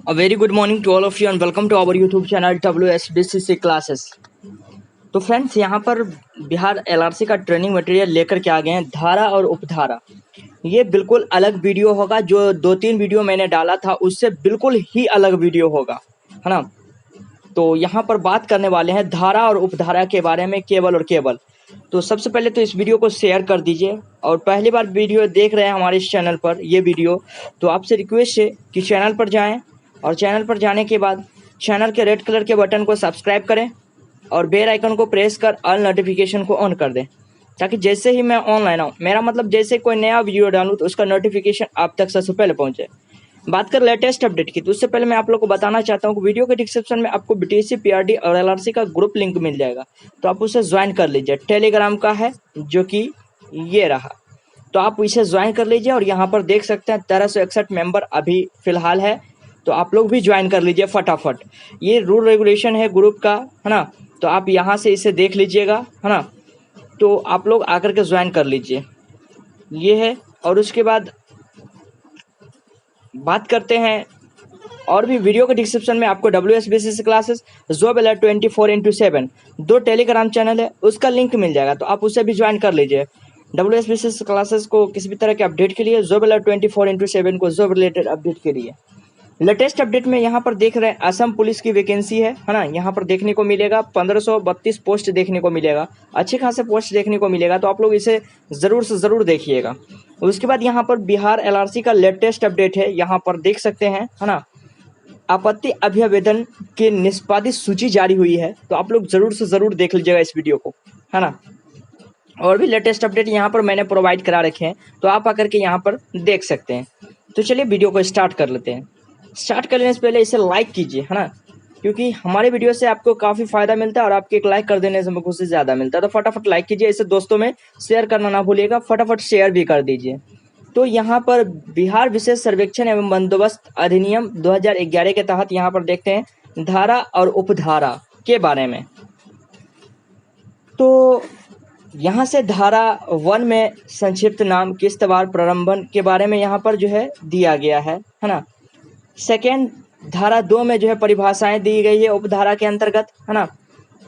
A very good morning to all of you and welcome to our YouTube channel WSBCC classes। तो friends यहाँ पर Bihar LRC का training material लेकर के आ गए हैं धारा और उपधारा। ये बिल्कुल अलग वीडियो होगा, जो 2-3 वीडियो मैंने डाला था उससे बिल्कुल ही अलग वीडियो होगा, है ना। तो यहाँ पर बात करने वाले हैं धारा और उपधारा के बारे में केवल और केवल। तो सबसे पहले तो इस वीडियो को शेयर कर दीजिए, और पहली बार वीडियो देख रहे हैं हमारे इस चैनल पर ये वीडियो, तो आपसे रिक्वेस्ट है कि चैनल पर जाएं और चैनल पर जाने के बाद चैनल के रेड कलर के बटन को सब्सक्राइब करें और बेल आइकन को प्रेस कर ऑल नोटिफिकेशन को ऑन कर दें, ताकि जैसे ही मैं ऑनलाइन आऊँ, मेरा मतलब जैसे कोई नया वीडियो डालूँ तो उसका नोटिफिकेशन आप तक सबसे पहले पहुँचे। बात कर लेटेस्ट अपडेट की, तो उससे पहले मैं आप लोग को बताना चाहता हूँ कि वीडियो के डिस्क्रिप्शन में आपको बीटीएससी पीआरडी और एलआरसी का ग्रुप लिंक मिल जाएगा, तो आप उसे ज्वाइन कर लीजिए। टेलीग्राम का है जो कि ये रहा, तो आप इसे ज्वाइन कर लीजिए। और यहाँ पर देख सकते हैं 1361 मेंबर अभी फिलहाल है, तो आप लोग भी ज्वाइन कर लीजिए फटाफट। ये रूल रेगुलेशन है ग्रुप का, है ना, तो आप यहाँ से इसे देख लीजिएगा, है ना। तो आप लोग आकर के ज्वाइन कर लीजिए, ये है। और उसके बाद बात करते हैं, और भी वीडियो के डिस्क्रिप्शन में आपको WSBCC classes job alert 24/7 2 Telegram channel है, उसका लिंक मिल जाएगा, तो आप उसे भी ज्वाइन कर लीजिए। WSBCC क्लासेस को किसी भी तरह के अपडेट के लिए, जॉब अलर्ट 24/7 को जॉब रिलेटेड अपडेट के लिए। लेटेस्ट अपडेट में यहाँ पर देख रहे हैं असम पुलिस की वैकेंसी है ना, यहाँ पर देखने को मिलेगा 1532 पोस्ट देखने को मिलेगा, अच्छे खासे पोस्ट देखने को मिलेगा, तो आप लोग इसे ज़रूर से ज़रूर देखिएगा। उसके बाद यहाँ पर बिहार एलआरसी का लेटेस्ट अपडेट है, यहाँ पर देख सकते हैं, है ना। आपत्ति अभ्यावेदन की निष्पादित सूची जारी हुई है, तो आप लोग ज़रूर से ज़रूर देख लीजिएगा इस वीडियो को, है ना। और भी लेटेस्ट अपडेट यहाँ पर मैंने प्रोवाइड करा रखे हैं, तो आप आकर के यहाँ पर देख सकते हैं। तो चलिए वीडियो को स्टार्ट कर लेते हैं। स्टार्ट करने से पहले इसे लाइक कीजिए, है ना, क्योंकि हमारे वीडियो से आपको काफ़ी फ़ायदा मिलता है और आपके एक लाइक कर देने से हमको उससे ज़्यादा मिलता है। तो फटाफट लाइक कीजिए, इसे दोस्तों में शेयर करना ना भूलिएगा, फटाफट शेयर भी कर दीजिए। तो यहाँ पर बिहार विशेष सर्वेक्षण एवं बंदोबस्त अधिनियम 2011 के तहत यहाँ पर देखते हैं धारा और उपधारा के बारे में। तो यहाँ से धारा 1 में संक्षिप्त नाम किस्तवार प्रारंभन के बारे में यहाँ पर जो है दिया गया है ना। सेकेंड, धारा 2 में जो है परिभाषाएं दी गई है उपधारा के अंतर्गत, है ना।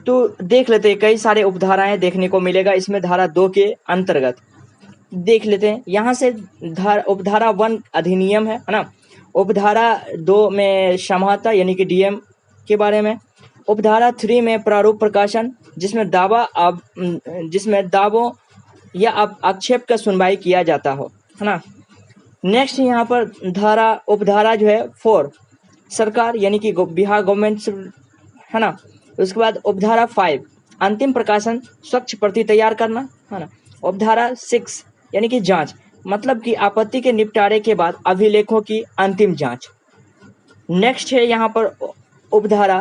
तो देख लेते हैं, कई सारे उपधाराएं देखने को मिलेगा इसमें धारा 2 के अंतर्गत। देख लेते हैं यहाँ से उपधारा 1 अधिनियम है ना। उपधारा 2 में समाहर्ता यानी कि डीएम के बारे में। उपधारा 3 में प्रारूप प्रकाशन, जिसमें दावों या आक्षेप का सुनवाई किया जाता हो, है ना। नेक्स्ट यहाँ पर उपधारा जो है 4 सरकार यानी कि बिहार गवर्नमेंट, है ना। उसके बाद उपधारा 5 अंतिम प्रकाशन स्वच्छ प्रति तैयार करना, है ना। उपधारा 6 यानी कि जांच, मतलब कि आपत्ति के निपटारे के बाद अभिलेखों की अंतिम जांच। नेक्स्ट है यहाँ पर उपधारा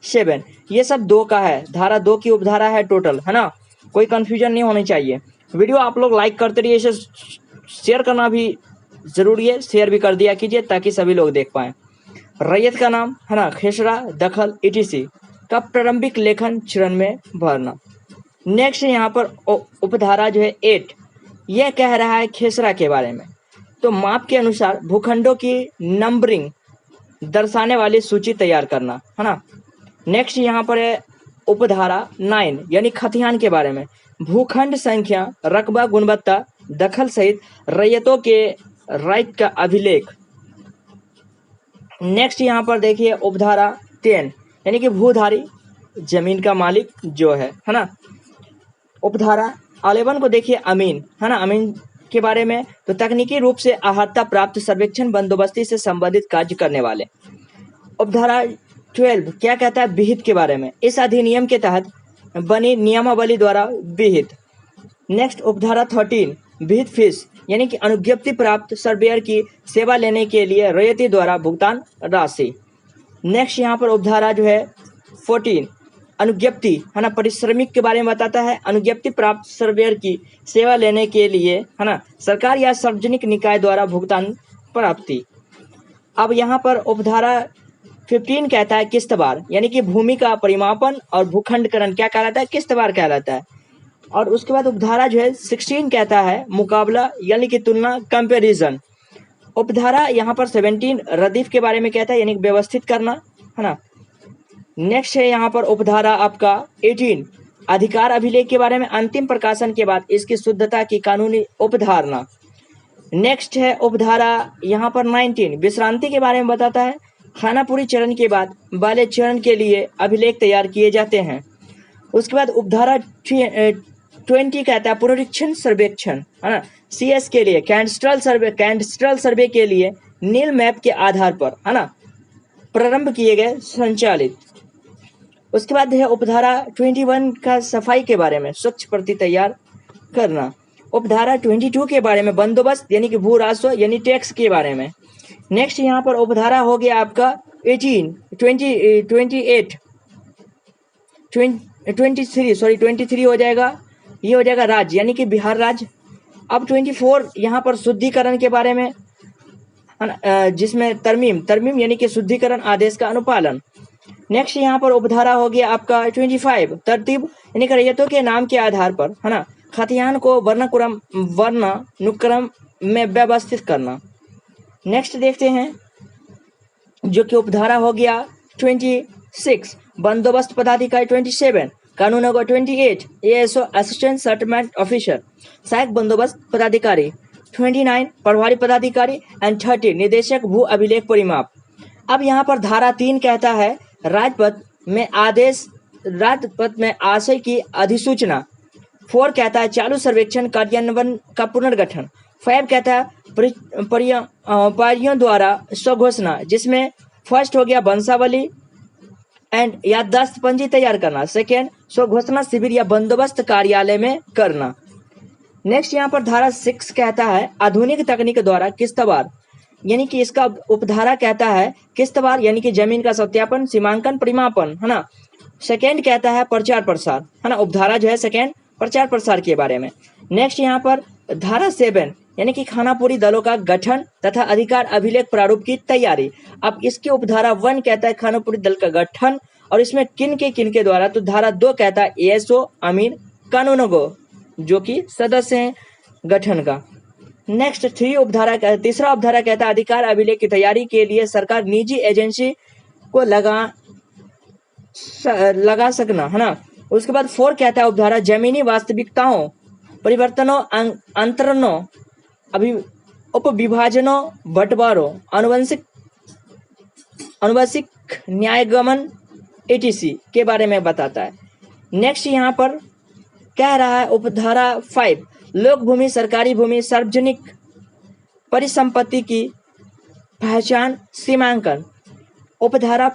7, ये सब 2 का है, धारा 2 की उपधारा है टोटल, है ना। कोई कंफ्यूजन नहीं होनी चाहिए। वीडियो आप लोग लाइक करते रहिए, इसे शेयर करना भी ज़रूरी है, शेयर भी कर दिया कीजिए ताकि सभी लोग देख पाएँ। रैयत का नाम, है ना, खेसरा, दखल, ETC का प्रारंभिक लेखन चरण में भरना। नेक्स्ट यहाँ पर उपधारा जो है 8, यह कह रहा है खेसरा के बारे में। तो माप के अनुसार भूखंडों की नंबरिंग दर्शाने वाली सूची तैयार करना, है ना। नेक्स्ट यहाँ पर है उपधारा 9 यानी खतियान के बारे में। भूखंड संख्या, रकबा, गुणवत्ता, दखल सहित रैयतों के राइट का अभिलेख। नेक्स्ट यहाँ पर देखिए उपधारा 10 यानी कि भूधारी, जमीन का मालिक जो है ना। उपधारा 11 को देखिए अमीन, है ना, अमीन के बारे में। तो तकनीकी रूप से अहर्ता प्राप्त सर्वेक्षण बंदोबस्ती से संबंधित कार्य करने वाले। उपधारा 12 क्या कहता है, विहित के बारे में, इस अधिनियम के तहत बनी नियमावली द्वारा विहित। नेक्स्ट उपधारा 13 विहित फीस यानी कि अनुज्ञप्ति प्राप्त सर्वेयर की सेवा लेने के लिए रैयती द्वारा भुगतान राशि। नेक्स्ट यहाँ पर उपधारा जो है 14 अनुज्ञप्ति, है ना, परिश्रमिक के बारे में बताता है। अनुज्ञप्ति प्राप्त सर्वेयर की सेवा लेने के लिए, है ना, सरकार या सार्वजनिक निकाय द्वारा भुगतान प्राप्ति। अब यहाँ पर उपधारा 15 कहता है किस्तवार यानी कि भूमि का परिमापन और भूखंडकरण क्या कहलाता है, किस्तवार कहलाता है। और उसके बाद उपधारा जो है 16 कहता है मुकाबला यानी कि तुलना, कंपैरिजन। उपधारा यहाँ पर 17 रदीफ के बारे में कहता है, यानी व्यवस्थित करना, है ना। नेक्स्ट है यहाँ पर उपधारा आपका 18 अधिकार अभिलेख के बारे में, अंतिम प्रकाशन के बाद इसकी शुद्धता की कानूनी उपधारणा। नेक्स्ट है उपधारा यहाँ पर 19 विश्रांति के बारे में बताता है, खानापुरी चरण के बाद वाले चरण के लिए अभिलेख तैयार किए जाते हैं। उसके बाद उपधारा 20 कहता है पुनरीक्षण सर्वेक्षण, है ना, CS के लिए कैडस्ट्रल सर्वे के लिए नील मैप के आधार पर, है ना, प्रारंभ किए गए संचालित। उसके बाद है उपधारा 21 का सफाई के बारे में, स्वच्छ प्रति तैयार करना। उपधारा 22 के बारे में बंदोबस्त यानी कि भू राजस्व यानी टैक्स के बारे में। नेक्स्ट यहाँ पर उपधारा हो गया आपका 23 हो जाएगा, ये हो जाएगा राज्य यानी कि बिहार राज्य। अब 24 यहाँ पर शुद्धिकरण के बारे में, जिसमें तरमीम यानी कि शुद्धिकरण आदेश का अनुपालन। नेक्स्ट यहाँ पर उपधारा हो गया आपका 25 तरतीब यानी कि रैयतों के नाम के आधार पर, है ना, खतियान को वर्णानुक्रम में व्यवस्थित करना। नेक्स्ट देखते हैं जो कि उपधारा हो गया 26 बंदोबस्त पदाधिकारी, 27 कानून होगा, 28 ASO असिस्टेंट सेटलमेंट ऑफिसर सहायक बंदोबस्त पदाधिकारी, 29 प्रभारी पदाधिकारी एंड 30 निदेशक भू अभिलेख परिमाप। अब यहाँ पर धारा 3 कहता है राजपथ में आशय की अधिसूचना। 4 कहता है चालू सर्वेक्षण कार्यान्वयन का पुनर्गठन। 5 कहता है पारियों द्वारा स्वघोषणा, जिसमें फर्स्ट हो गया वंशावली एंड याददाश्त पंजी तैयार करना, सेकेंड स्वघोषणा शिविर या बंदोबस्त कार्यालय में करना। नेक्स्ट यहाँ पर धारा 6 कहता है आधुनिक तकनीक द्वारा किस्तवार, यानी कि इसका उपधारा कहता है किस्तवार यानी कि जमीन का सत्यापन, सीमांकन, परिमापन, है ना। सेकेंड कहता है प्रचार प्रसार, है ना, उपधारा जो है सेकेंड प्रचार प्रसार के बारे में। नेक्स्ट यहाँ पर धारा 7 यानी कि खानापुरी दलों का गठन तथा अधिकार अभिलेख प्रारूप की तैयारी। अब इसके उपधारा 1 कहता है खानापुरी दल का गठन और इसमें किन के द्वारा, तो धारा 2 कहता है ASO अमीर कानूनगो जो कि सदस्य हैं गठन का। नेक्स्ट तीसरा उपधारा कहता है अधिकार अभिलेख की तैयारी के लिए सरकार निजी एजेंसी को लगा सकना, है ना। उसके बाद 4 कहता है उपधारा जमीनी वास्तविकताओं, परिवर्तनों, अंतरणों, उपविभाजनों, बंटवारों, अनुवंशिक न्यायगमन etc के बारे में बताता है। नेक्स्ट यहाँ पर कह रहा है उपधारा 5 लोक भूमि, सरकारी भूमि, सार्वजनिक परिसंपत्ति की पहचान, सीमांकन। उपधारा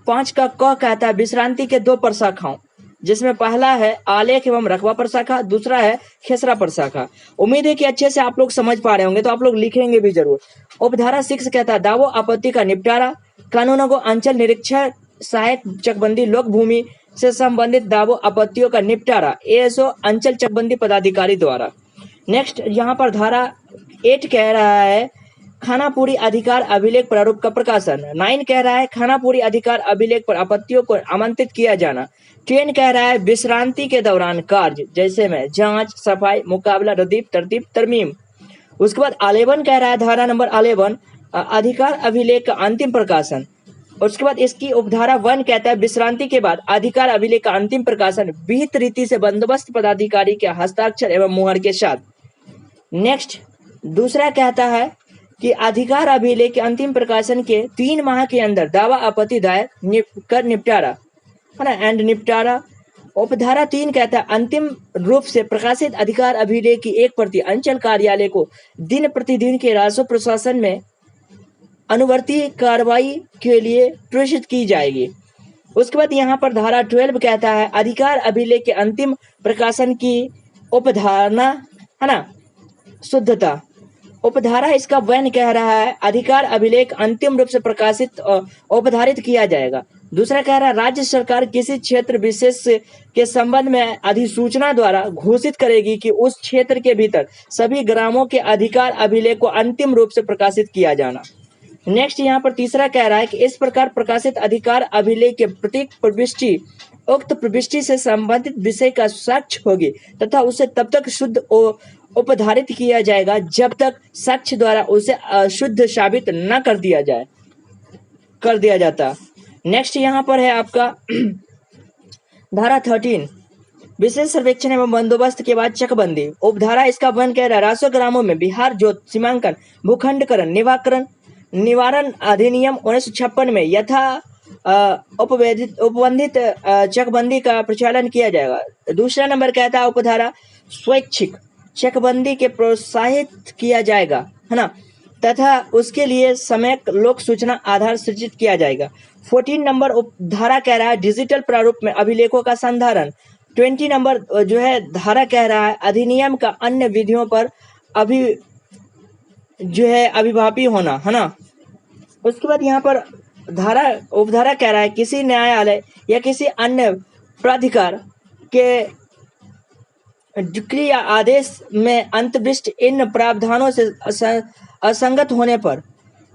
5 का क कहता है विश्रांति के 2 प्रशाखाओं, जिसमें पहला है आलेख एवं रकबा प्रशाखा, दूसरा है खेसरा प्रशाखा। उम्मीद है कि अच्छे से आप लोग समझ पा रहे होंगे, तो आप लोग लिखेंगे भी जरूर। उपधारा 6 कहता है दावों आपत्ति का निपटारा, कानूनों को अंचल निरीक्षक सहायक चकबंदी, लोक भूमि से संबंधित दावों आपत्तियों का निपटारा ASO अंचल चकबंदी पदाधिकारी द्वारा। नेक्स्ट यहाँ पर धारा 8 कह रहा है खानापुरी अधिकार अभिलेख प्रारूप का प्रकाशन। 9 कह रहा है खानापुरी अधिकार अभिलेख पर आपत्तियों को आमंत्रित किया जाना। 10 कह रहा है विश्रांति के दौरान कार्य जैसे में जांच, सफाई, मुकाबला, रदीफ, तरतीब, तरमीम। उसके बाद 11 कह रहा है धारा नंबर 11 अधिकार अभिलेख का अंतिम प्रकाशन। उसके बाद इसकी उपधारा 1 कहता है विश्रांति के बाद अधिकार अभिलेख का अंतिम प्रकाशन विहित रीति से बंदोबस्त पदाधिकारी के हस्ताक्षर एवं मुहर के साथ। नेक्स्ट दूसरा कहता है कि अधिकार अभिलेख के अंतिम प्रकाशन के 3 माह के अंदर दावा आपत्ति दायर कर निपटारा, है ना, एंड निपटारा। उपधारा 3 कहता है अंतिम रूप से प्रकाशित अधिकार अभिलेख की एक प्रति अंचल कार्यालय को दिन प्रतिदिन के राजस्व प्रशासन में अनुवर्ती कार्रवाई के लिए प्रेषित की जाएगी। उसके बाद यहाँ पर धारा 12 कहता है अधिकार अभिलेख के अंतिम प्रकाशन की उपधारणा, है ना, शुद्धता। उपधारा इसका 1 कह रहा है अधिकार अभिलेख अंतिम रूप से प्रकाशित उपधारित किया जाएगा। दूसरा कह रहा है राज्य सरकार किसी क्षेत्र विशेष के संबंध में अधिसूचना द्वारा घोषित करेगी कि उस क्षेत्र के भीतर सभी ग्रामों के अधिकार अभिलेख को अंतिम रूप से प्रकाशित किया जाना। नेक्स्ट यहाँ पर तीसरा कह रहा है कि इस प्रकार प्रकाशित अधिकार अभिलेख के प्रत्येक प्रविष्टि उक्त प्रविष्टि से संबंधित विषय का साक्ष्य होगी तथा उसे तब तक शुद्ध उपधारित किया जाएगा जब तक साक्ष्य द्वारा उसे अशुद्ध साबित न कर दिया जाता। नेक्स्ट यहाँ पर है आपका धारा 13, विशेष सर्वेक्षण एवं बंदोबस्त के बाद चकबंदी। उपधारा इसका वन कह रहा है, राजस्व ग्रामों में बिहार जोत सीमांकन भूखंडकरण निवारण अधिनियम 1956 में यथा उपबंधित चकबंदी का प्रचालन किया जाएगा। दूसरा नंबर कहता है उपधारा स्वैच्छिक चकबंदी के प्रोत्साहित किया जाएगा, है ना, तथा उसके लिए सम्यक लोक सूचना आधार सृजित किया जाएगा। 14 नंबर उपधारा कह रहा है डिजिटल प्रारूप में अभिलेखों का संधारण। 20 नंबर जो है धारा कह रहा है अधिनियम का अन्य विधियों पर अभिभावी होना, है ना। उसके बाद यहाँ पर उपधारा कह रहा है किसी न्यायालय या किसी अन्य प्राधिकार के डिक्री या आदेश में अंतर्दृष्ट इन प्रावधानों से असंगत होने पर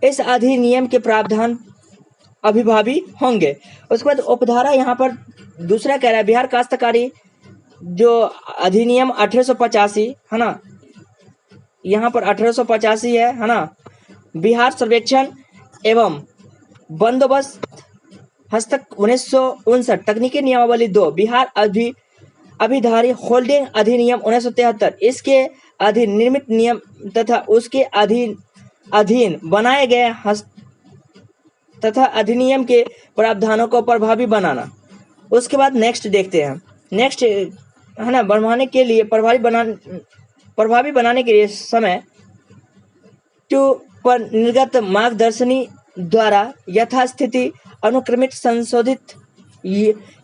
इस अधिनियम के प्रावधान अभिभावी होंगे। उसके बाद उपधारा यहाँ पर दूसरा कह रहा है बिहार काश्तकारी जो अधिनियम 1885, है ना, यहाँ पर 1885 है ना। बिहार सर्वेक्षण एवं बंदोबस्त हस्तक 1959, तकनीकी नियमावली 2, बिहार अभिधारी होल्डिंग अधिनियम 1973, इसके अधीन निर्मित नियम तथा उसके अधीन बनाए गए तथा अधिनियम के प्रावधानों को प्रभावी बनाना। उसके बाद नेक्स्ट देखते हैं, नेक्स्ट है ना, प्रभावी बनाने के लिए समय पर निर्गत मार्गदर्शनी द्वारा यथास्थिति अनुक्रमित संशोधित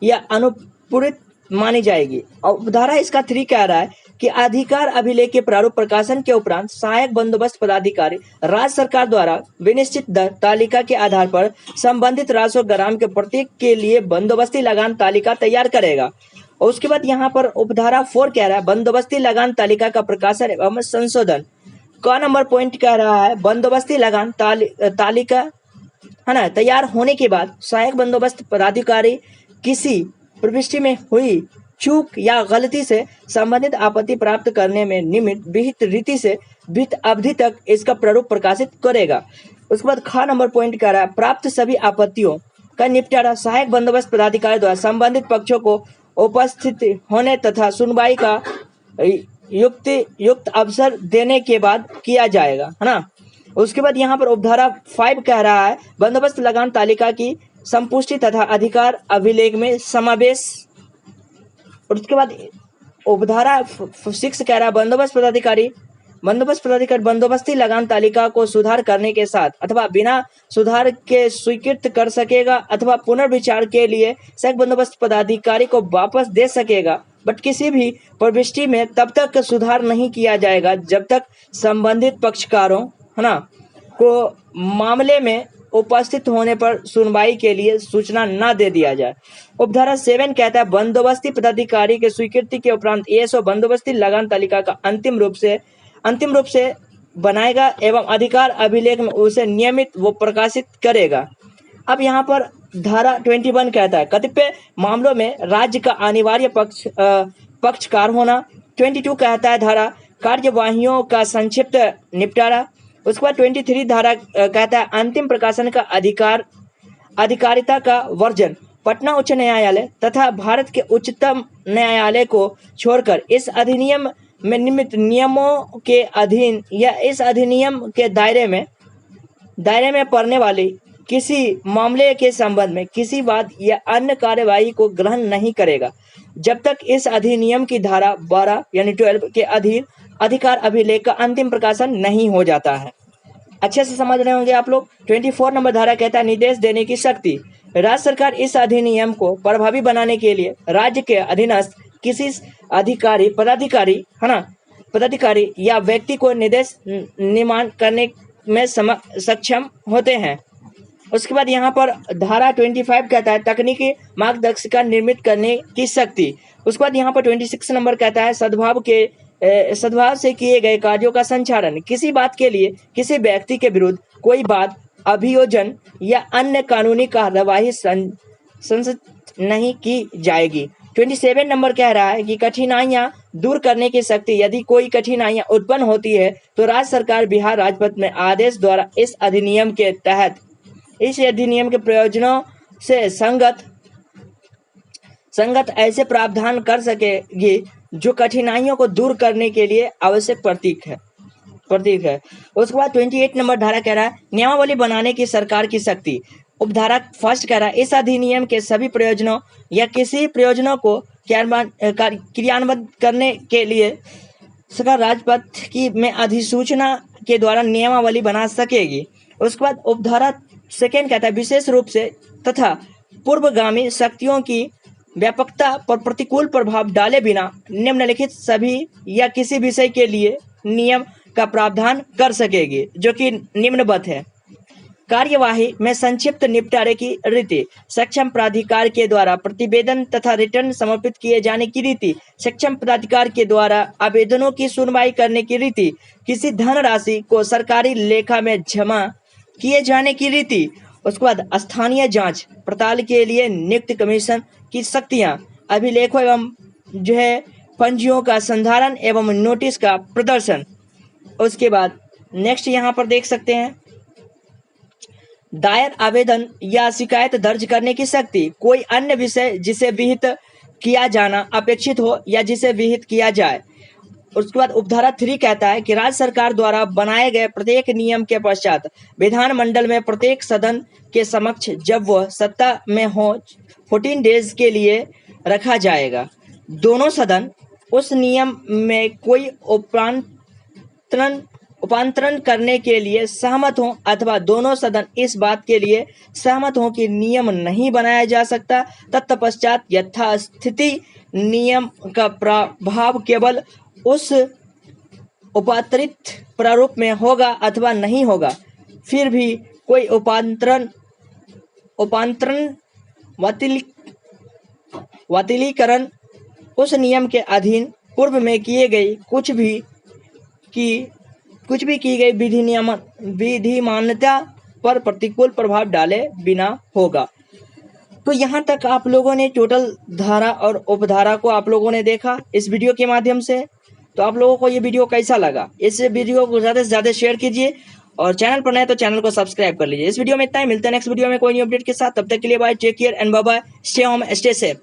या अनुपूरित मानी जाएगी। उपधारा इसका 3 कह रहा है कि अधिकार अभिलेख के प्रारूप प्रकाशन के उपरांत सहायक बंदोबस्त पदाधिकारी राज्य सरकार द्वारा विनिश्चित दर तालिका के आधार पर संबंधित राजस्व ग्राम के प्रत्येक के लिए बंदोबस्ती लगान तालिका तैयार करेगा। और उसके बाद यहाँ पर उपधारा 4 कह रहा है बंदोबस्ती लगान तालिका का प्रकाशन एवं संशोधन। क नंबर पॉइंट कह रहा है बंदोबस्ती लगान तालिका, है ना, तैयार होने के बाद सहायक बंदोबस्त पदाधिकारी किसी प्रविष्टि में हुई चूक या गलती से संबंधित आपत्ति प्राप्त करने में निमित्त विहित रीति से विहित अवधि तक इसका प्रारूप प्रकाशित करेगा। उसके बाद ख नंबर पॉइंट कह रहा है प्राप्त सभी आपत्तियों का निपटारा सहायक बंदोबस्त पदाधिकारी द्वारा संबंधित पक्षों को उपस्थित होने तथा सुनवाई का युक्त अवसर देने के बाद किया जाएगा, है ना। उसके बाद यहाँ पर उपधारा 5 कह रहा है बंदोबस्त लगान तालिका की संपुष्टि तथा अधिकार अभिलेख में समावेश। और उसके बाद उपधारा 6 कह रहा है बंदोबस्त पदाधिकारी बंदोबस्ती लगान तालिका को सुधार करने के साथ अथवा बिना सुधार के स्वीकृत कर सकेगा अथवा पुनर्विचार के लिए सहायक बंदोबस्त पदाधिकारी को वापस दे सकेगा, बट किसी भी प्रविष्टि में तब तक सुधार नहीं किया जाएगा जब तक संबंधित पक्षकारों, है ना, को मामले में उपस्थित होने पर सुनवाई के लिए सूचना न दे दिया जाए। उपधारा 7 कहता है बंदोबस्ती पदाधिकारी के स्वीकृति के उपरांत एएसओ बंदोबस्ती लगान तालिका का अंतिम रूप से बनाएगा एवं अधिकार अभिलेख में उसे नियमित वो प्रकाशित करेगा। अब यहाँ पर धारा 21 कहता है कतिपय मामलों में राज्य का अनिवार्य पक्षकार होना। 22 कहता है धारा कार्यवाहियों का संक्षिप्त निपटारा। उसके बाद 23 धारा कहता है अंतिम प्रकाशन का अधिकारिता का वर्जन। पटना उच्च न्यायालय तथा भारत के उच्चतम न्यायालय को छोड़कर इस अधिनियम में नियमित नियमों के अधीन या इस अधिनियम के दायरे में पड़ने वाली किसी मामले के संबंध में किसी वाद या अन्य कार्यवाही को ग्रहण नहीं करेगा जब तक इस अधिनियम की धारा 12 यानी 12 के अधीन अधिकार अभिलेख का अंतिम प्रकाशन नहीं हो जाता है। अच्छे से समझ रहे होंगे आप लोग। 24 नंबर धारा कहता है निर्देश देने की शक्ति। राज्य सरकार इस अधिनियम को प्रभावी बनाने के लिए राज्य के अधीनस्थ किसी पदाधिकारी या व्यक्ति को निर्देश निर्माण करने में सक्षम होते हैं। उसके बाद यहाँ पर धारा 25 कहता है तकनीकी मार्गदर्शिका निर्मित करने की शक्ति। उसके बाद यहाँ पर 26 नंबर कहता है सद्भाव से किए गए कार्यों का संचालन। किसी बात के लिए किसी व्यक्ति के विरुद्ध कोई बात अभियोजन या अन्य कानूनी कार्यवाही संसद नहीं की जाएगी। 27 नंबर कह रहा है कि कठिनाइयां दूर करने की शक्ति, यदि कोई कठिनाइयां उत्पन्न होती है तो राज्य सरकार बिहार राजपत्र में आदेश द्वारा इस अधिनियम के तहत इस अधिनियम के प्रयोजनों से संगत ऐसे प्रावधान कर सकेगी जो कठिनाइयों को दूर करने के लिए आवश्यक प्रतीक है। उसके बाद 28 नंबर धारा कह रहा है नियमावली बनाने की सरकार की शक्ति। उपधारा फर्स्ट कह रहा है इस अधिनियम के सभी प्रयोजनों या किसी प्रयोजनों को क्रियान्वित करने के लिए सरकार राजपत्र की में अधिसूचना के द्वारा नियमावली बना सकेगी। उसके बाद उपधारा सेकेंड कहता है विशेष रूप से तथा पूर्वगामी शक्तियों की व्यापकता पर प्रतिकूल प्रभाव डाले बिना निम्नलिखित सभी या किसी विषय के लिए नियम का प्रावधान कर सकेगी, जो कि निम्नवत है। कार्यवाही में संक्षिप्त निपटारे की रीति, सक्षम प्राधिकार के द्वारा प्रतिवेदन तथा रिटर्न समर्पित किए जाने की रीति, सक्षम प्राधिकार के द्वारा आवेदनों की सुनवाई करने की रीति, किसी धनराशि को सरकारी लेखा में जमा किए जाने की रीति। उसके बाद स्थानीय जांच पड़ताल के लिए नियुक्त कमीशन की शक्तियां, अभिलेखों एवं जो है पंजियों का संधारण एवं नोटिस का प्रदर्शन। उसके बाद नेक्स्ट यहाँ पर देख सकते हैं दायर आवेदन या शिकायत दर्ज करने की शक्ति, कोई अन्य विषय जिसे विहित किया जाना अपेक्षित हो या जिसे विहित किया जाए। उसके बाद उपधारा 3 कहता है कि राज्य सरकार द्वारा बनाए गए प्रत्येक नियम के पश्चात विधानमंडल में प्रत्येक सदन के समक्ष जब वह सत्ता में हो 14 डेज के लिए रखा जाएगा। दोनों सदन उस नियम में कोई उपांतरण करने के लिए सहमत हों अथवा दोनों सदन इस बात के लिए सहमत हों कि नियम नहीं बनाया जा सकता, तत्पश्चात यथास्थिति नियम का प्रभाव केवल उस उपांतरित प्रारूप में होगा अथवा नहीं होगा। फिर भी कोई उपांतरण वातिलीकरण उस नियम के अधीन पूर्व में किए गई कुछ भी की गई विधि मान्यता पर प्रतिकूल प्रभाव डाले बिना होगा। तो यहाँ तक आप लोगों ने टोटल धारा और उपधारा को आप लोगों ने देखा इस वीडियो के माध्यम से। तो आप लोगों को ये वीडियो कैसा लगा? इस वीडियो को ज़्यादा से ज़्यादा शेयर कीजिए और चैनल पर नए तो चैनल को सब्सक्राइब कर लीजिए। इस वीडियो में इतना ही, मिलते हैं नेक्स्ट वीडियो में कोई न्यू अपडेट के साथ। तब तक के लिए bye, take care and bye bye, stay home, stay safe.